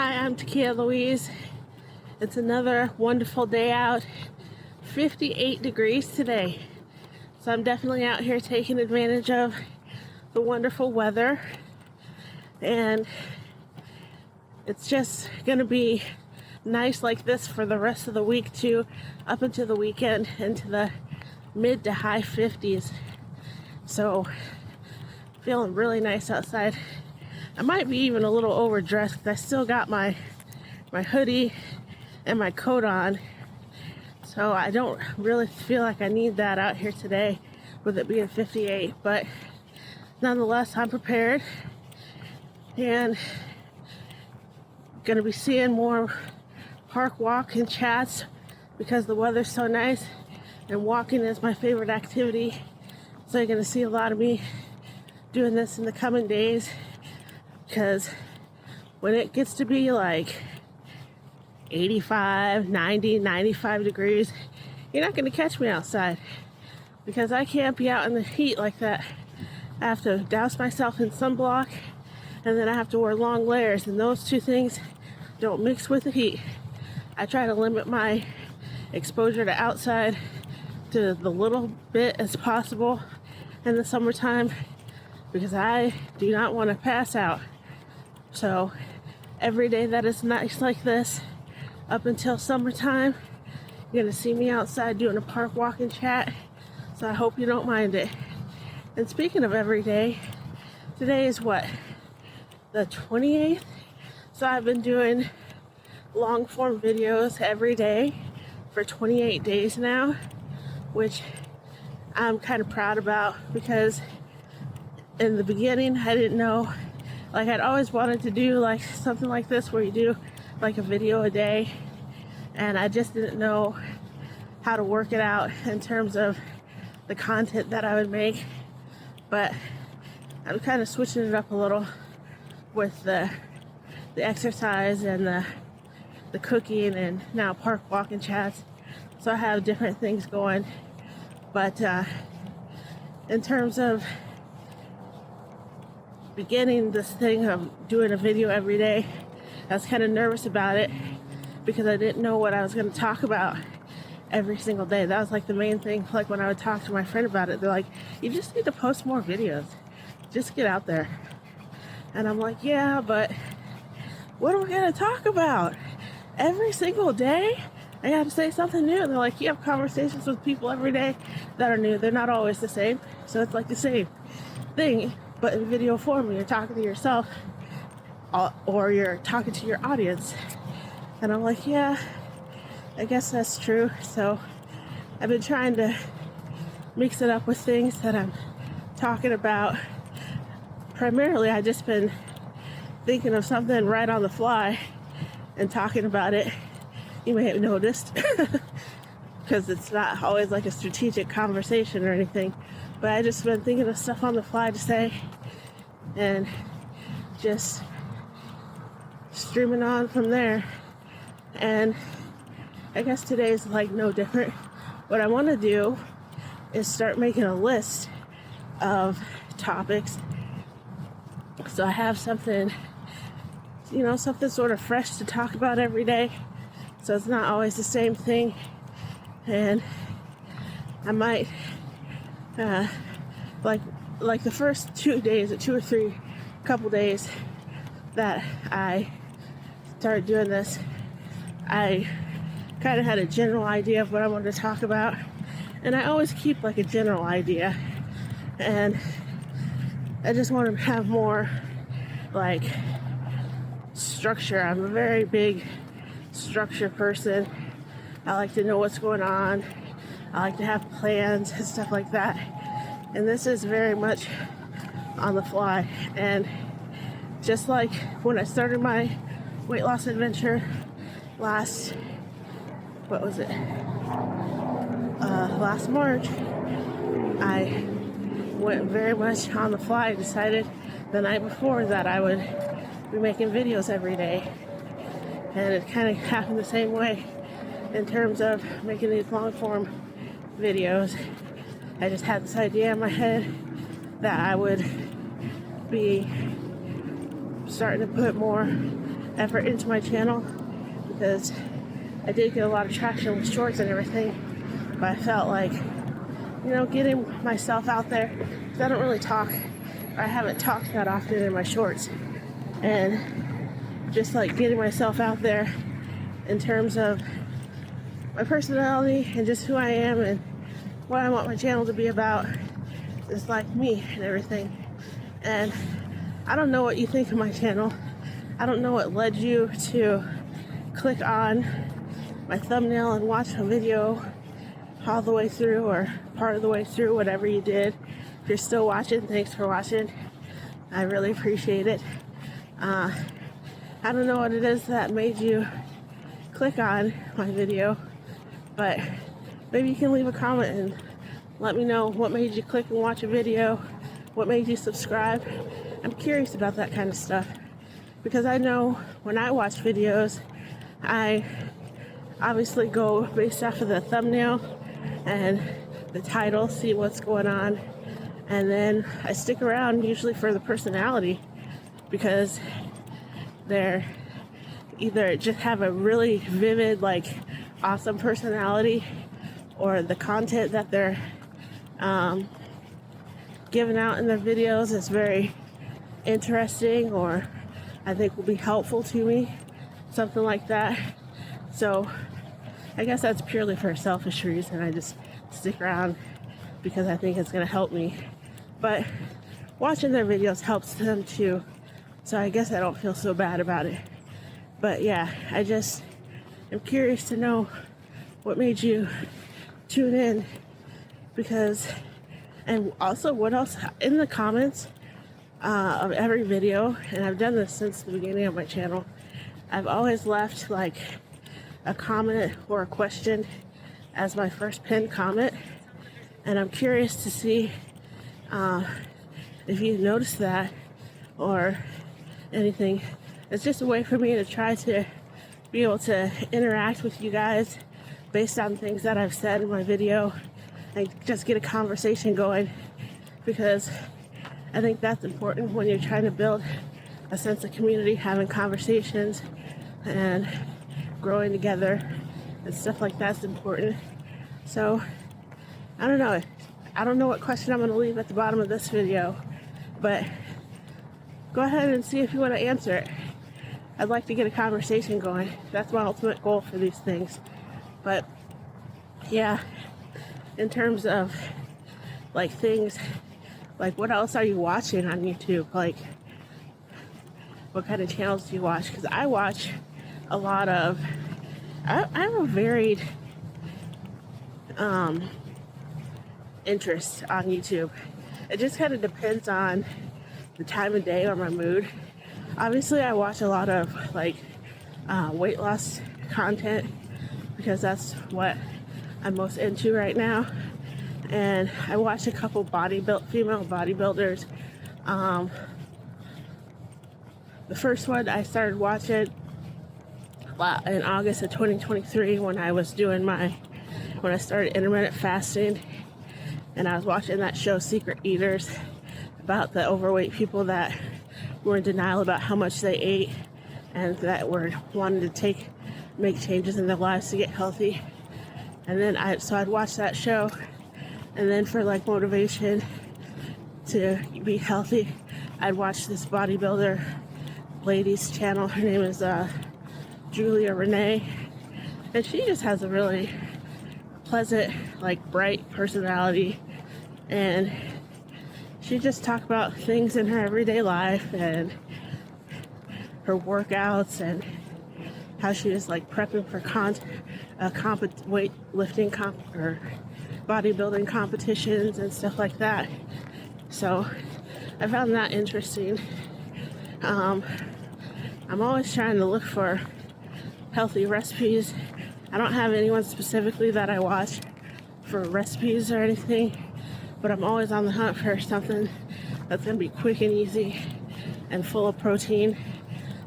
Hi, I'm TakiyahLouise. It's another wonderful day out. 58 degrees today. So I'm definitely out here taking advantage of the wonderful weather. And it's just going to be nice like this for the rest of the week too, up until the weekend, into the mid to high 50s. So feeling really nice outside. I might be even a little overdressed because I still got my hoodie and my coat on. So I don't really feel like I need that out here today with it being 58. But nonetheless, I'm prepared and going to be seeing more park walk and chats because the weather's so nice and walking is my favorite activity. So you're going to see a lot of me doing this in the coming days. Because when it gets to be like 85, 90, 95 degrees, you're not going to catch me outside. Because I can't be out in the heat like that. I have to douse myself in sunblock, and then I have to wear long layers. And those two things don't mix with the heat. I try to limit my exposure to outside to the little bit as possible in the summertime. Because I do not want to pass out. So every day that is nice like this, up until summertime, you're going to see me outside doing a park walk and chat. So I hope you don't mind it. And speaking of every day, today is what? The 28th? So I've been doing long form videos every day for 28 days now, which I'm kind of proud about because in the beginning I didn't know. Like, I'd always wanted to do like something like this where you do like a video a day, and I just didn't know how to work it out in terms of the content that I would make. But I'm kind of switching it up a little with the exercise and the cooking and now park walking chats. So I have different things going. But in terms of beginning this thing of doing a video every day, I was kind of nervous about it because I didn't know what I was going to talk about every single day. That was like the main thing. Like when I would talk to my friend about it, they're like, you just need to post more videos, just get out there. And I'm like, yeah, but what are we going to talk about every single day? I got to say something new. And they're like, you have conversations with people every day that are new. They're not always the same. So it's like the same thing, but in video form. You're talking to yourself or you're talking to your audience. And I'm like, yeah, I guess that's true. So I've been trying to mix it up with things that I'm talking about. Primarily, I've just been thinking of something right on the fly and talking about it. You may have noticed because it's not always like a strategic conversation or anything. But I just been thinking of stuff on the fly to say and just streaming on from there. And I guess today's like no different. What I want to do is start making a list of topics. So I have something, something sort of fresh to talk about every day. So it's not always the same thing. And I might like the first 2 days or 2 or 3 couple days that I started doing this, I kind of had a general idea of what I wanted to talk about, and I always keep like a general idea, and I just want to have more like structure. I'm a very big structure person. I like to know what's going on. I like to have plans and stuff like that. And this is very much on the fly. And just like when I started my weight loss adventure last March, I went very much on the fly. I decided the night before that I would be making videos every day. And it kind of happened the same way in terms of making these long form videos. I just had this idea in my head that I would be starting to put more effort into my channel because I did get a lot of traction with shorts and everything, but I felt like, you know, getting myself out there, because I don't really talk, I haven't talked that often in my shorts, and just like getting myself out there in terms of my personality and just who I am and what I want my channel to be about is like me and everything. And I don't know what you think of my channel. I don't know what led you to click on my thumbnail and watch a video all the way through or part of the way through, whatever you did. If you're still watching, thanks for watching. I really appreciate it. I don't know what it is that made you click on my video, but maybe you can leave a comment and let me know what made you click and watch a video, what made you subscribe. I'm curious about that kind of stuff because I know when I watch videos, I obviously go based off of the thumbnail and the title, see what's going on, and then I stick around usually for the personality because they're either just have a really vivid, like awesome personality, or the content that they're giving out in their videos is very interesting or I think will be helpful to me, something like that. So I guess that's purely for a selfish reason. I just stick around because I think it's going to help me, but watching their videos helps them too, so I guess I don't feel so bad about it. But yeah, I just am curious to know what made you tune in, because, and also what else in the comments of every video, and I've done this since the beginning of my channel, I've always left like a comment or a question as my first pinned comment, and I'm curious to see if you noticed that or anything. It's just a way for me to try to be able to interact with you guys based on things that I've said in my video and just get a conversation going, because I think that's important when you're trying to build a sense of community, having conversations and growing together and stuff like that's important. So I don't know what question I'm going to leave at the bottom of this video, but go ahead and see if you want to answer it. I'd like to get a conversation going. That's my ultimate goal for these things. But yeah, in terms of like things, like what else are you watching on YouTube? Like what kind of channels do you watch? Because I watch a lot of, I have a varied interest on YouTube. It just kind of depends on the time of day or my mood. Obviously, I watch a lot of like weight loss content because that's what I'm most into right now. And I watch a couple female bodybuilders. The first one I started watching in August of 2023 when I started intermittent fasting, and I was watching that show Secret Eaters about the overweight people that were in denial about how much they ate and that were wanting to make changes in their lives to get healthy. And then I'd watch that show, and then for like motivation to be healthy, I'd watch this bodybuilder lady's channel. Her name is Julia Renee, and she just has a really pleasant, like bright personality, and she just talks about things in her everyday life and her workouts and how she was like prepping for weightlifting or bodybuilding competitions and stuff like that. So I found that interesting. I'm always trying to look for healthy recipes. I don't have anyone specifically that I watch for recipes or anything, but I'm always on the hunt for something that's going to be quick and easy and full of protein.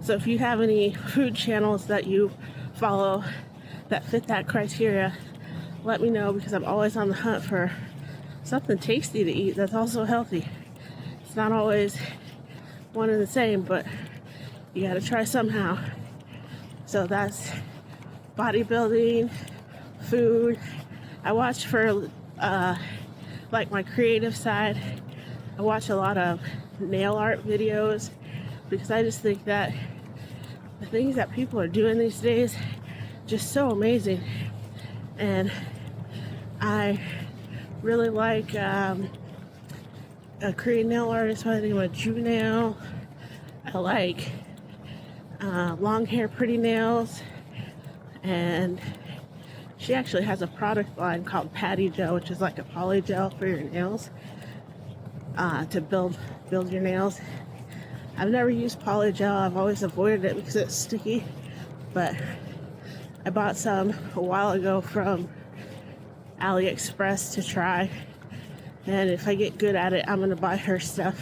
So if you have any food channels that you follow that fit that criteria, let me know, because I'm always on the hunt for something tasty to eat that's also healthy. It's not always one and the same, but you gotta try somehow. So that's bodybuilding, food. I watch for like my creative side. I watch a lot of nail art videos because I just think that the things that people are doing these days just so amazing. And I really like a Korean nail artist by the name of Ju Nail. I like long hair pretty nails, and she actually has a product line called Patty Gel, which is like a poly gel for your nails, to build your nails. I've never used poly gel. I've always avoided it because it's sticky, but I bought some a while ago from AliExpress to try, and if I get good at it, I'm gonna buy her stuff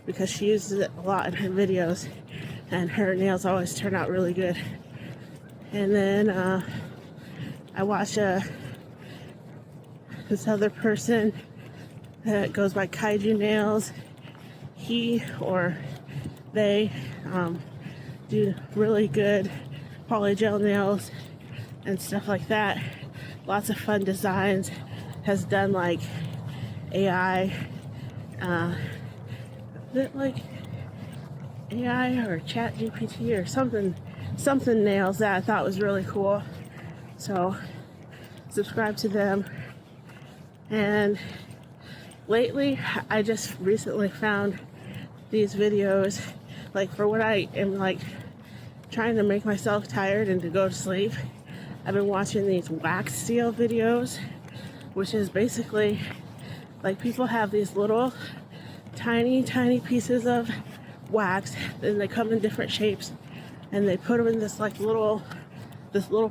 because she uses it a lot in her videos, and her nails always turn out really good. And then I watch this other person that goes by Kaiju Nails. He or they do really good polygel nails and stuff like that. Lots of fun designs. Has done like AI, is it like AI or Chat GPT or something nails that I thought was really cool. So subscribe to them. And lately I just recently found these videos, like for when I am like trying to make myself tired and to go to sleep. I've been watching these wax seal videos, which is basically like people have these little tiny pieces of wax, and they come in different shapes, and they put them in this like little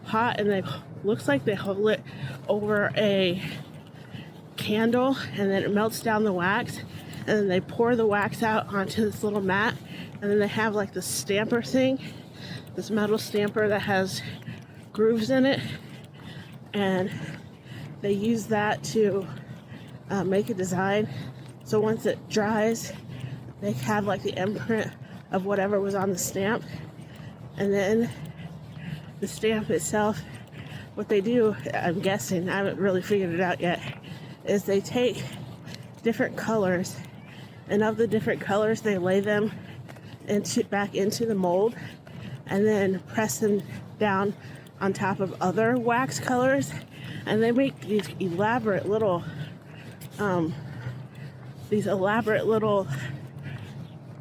pot, and they looks like they hold it over a candle, and then it melts down the wax, and then they pour the wax out onto this little mat, and then they have like this stamper thing, this metal stamper that has grooves in it, and they use that to make a design. So once it dries, they have like the imprint of whatever was on the stamp, and then the stamp itself, what they do, I'm guessing, I haven't really figured it out yet, is they take different colors, and of the different colors they lay them back into the mold, and then press them down on top of other wax colors, and they make these elaborate little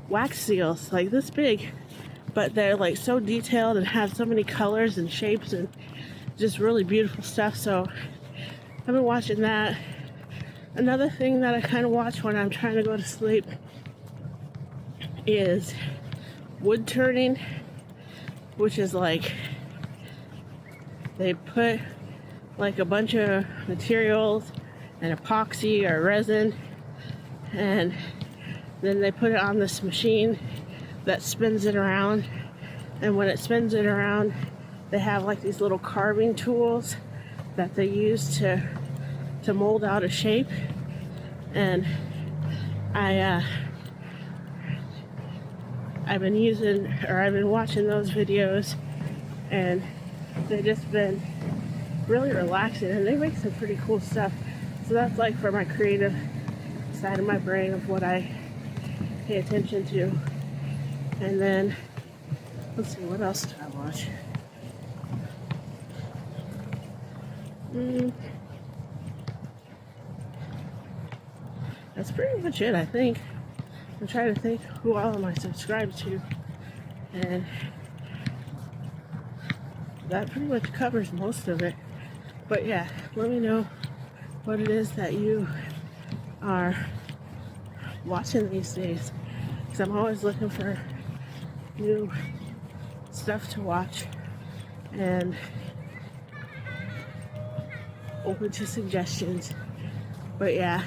wax seals like this big, but they're like so detailed and have so many colors and shapes and just really beautiful stuff. So I've been watching that. Another thing that I kind of watch when I'm trying to go to sleep is wood turning, which is like they put like a bunch of materials and epoxy or resin, and then they put it on this machine that spins it around, and when it spins it around, they have like these little carving tools that they use to mold out a shape. And I've been watching those videos, and they've just been really relaxing, and they make some pretty cool stuff. So that's like for my creative side of my brain of what I pay attention to. And then let's see, what else do I watch? That's pretty much it, I think. I'm trying to think who all am I subscribed to, and that pretty much covers most of it. But yeah, let me know what it is that you are watching these days, because I'm always looking for new stuff to watch and open to suggestions. But yeah,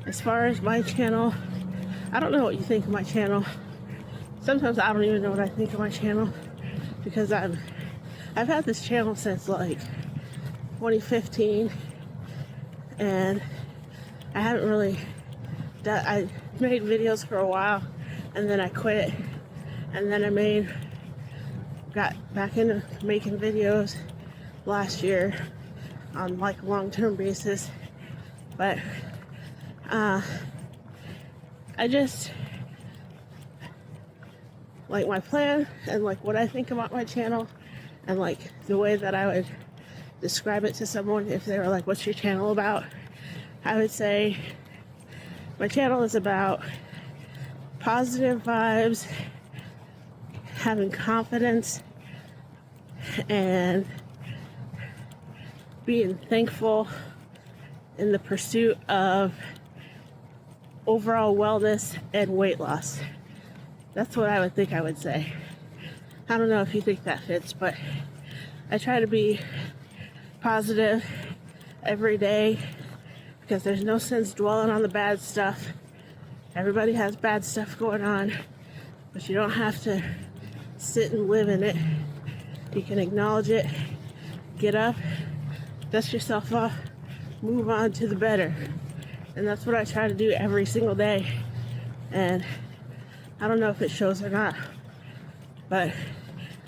as far as my channel, I don't know what you think of my channel. Sometimes I don't even know what I think of my channel, because I've had this channel since like 2015, and I haven't really I made videos for a while, and then I quit, and then I made got back into making videos last year on like a long-term basis, but I just like my plan and like what I think about my channel and like the way that I would describe it to someone if they were like, what's your channel about? I would say my channel is about positive vibes, having confidence, and being thankful in the pursuit of overall wellness and weight loss. That's what I would think I would say. I don't know if you think that fits, but I try to be positive every day because there's no sense dwelling on the bad stuff. Everybody has bad stuff going on, but you don't have to sit and live in it. You can acknowledge it, get up, dust yourself off, move on to the better. And that's what I try to do every single day. And I don't know if it shows or not, but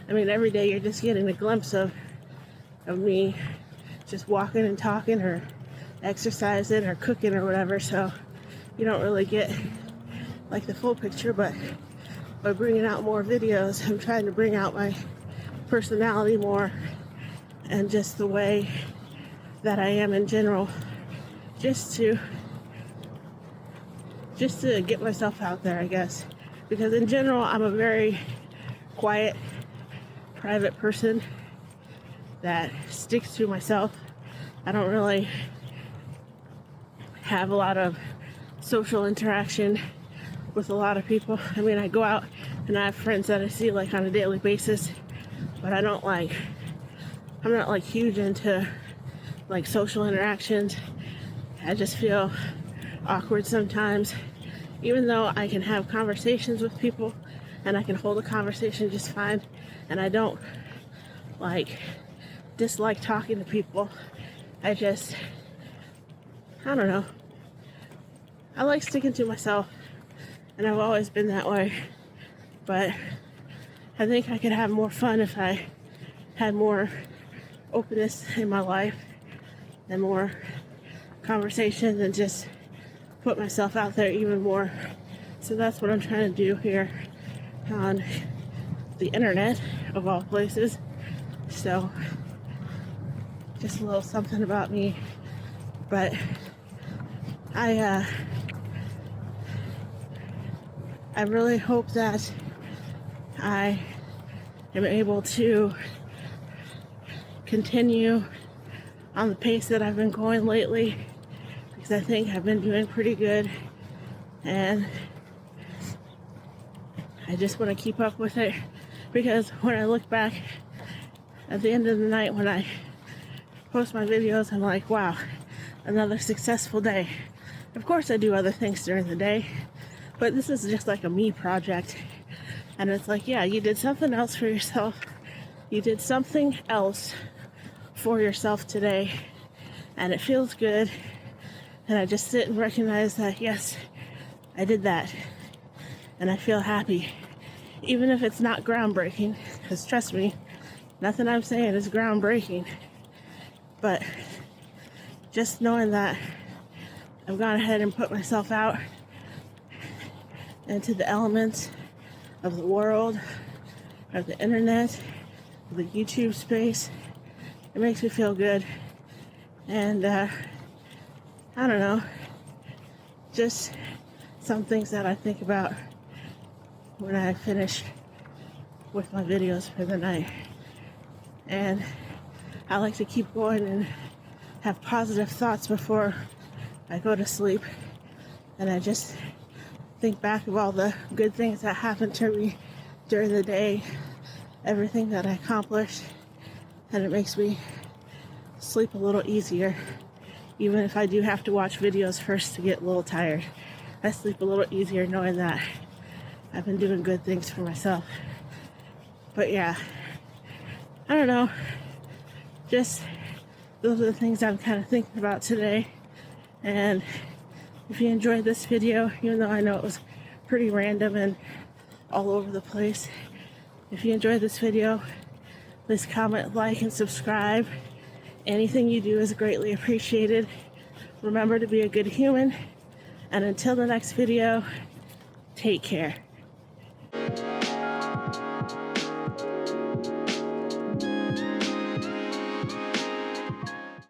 I mean, every day you're just getting a glimpse of me just walking and talking or exercising or cooking or whatever, so you don't really get like the full picture. But by bringing out more videos, I'm trying to bring out my personality more and just the way that I am in general, just to get myself out there, I guess. Because in general, I'm a very quiet, private person that sticks to myself. I don't really have a lot of social interaction with a lot of people. I mean, I go out and I have friends that I see like on a daily basis, but I'm not like huge into like social interactions. I just feel awkward sometimes, even though I can have conversations with people and I can hold a conversation just fine, and I don't like dislike talking to people. I don't know. I like sticking to myself, and I've always been that way, but I think I could have more fun if I had more openness in my life and more conversations and just put myself out there even more. So that's what I'm trying to do here on the internet, of all places. So just a little something about me. But I really hope that I am able to continue on the pace that I've been going lately, because I think I've been doing pretty good, and I just want to keep up with it. Because when I look back at the end of the night when I post my videos, I'm like, wow, another successful day. Of course I do other things during the day, but this is just like a me project. And it's like, yeah, you did something else for yourself. You did something else for yourself today, and it feels good. And I just sit and recognize that, yes, I did that, and I feel happy, even if it's not groundbreaking, because trust me, nothing I'm saying is groundbreaking. But just knowing that I've gone ahead and put myself out into the elements of the world, of the internet, of the YouTube space, it makes me feel good. And I don't know, just some things that I think about when I finish with my videos for the night. And I like to keep going and have positive thoughts before I go to sleep. And I just think back of all the good things that happened to me during the day, everything that I accomplished, and it makes me sleep a little easier. Even if I do have to watch videos first to get a little tired, I sleep a little easier knowing that I've been doing good things for myself. But yeah, I don't know, just those are the things I'm kind of thinking about today. And if you enjoyed this video, even though I know it was pretty random and all over the place, If you enjoyed this video, please comment, like, and subscribe. Anything you do is greatly appreciated. Remember to be a good human. And until the next video, take care.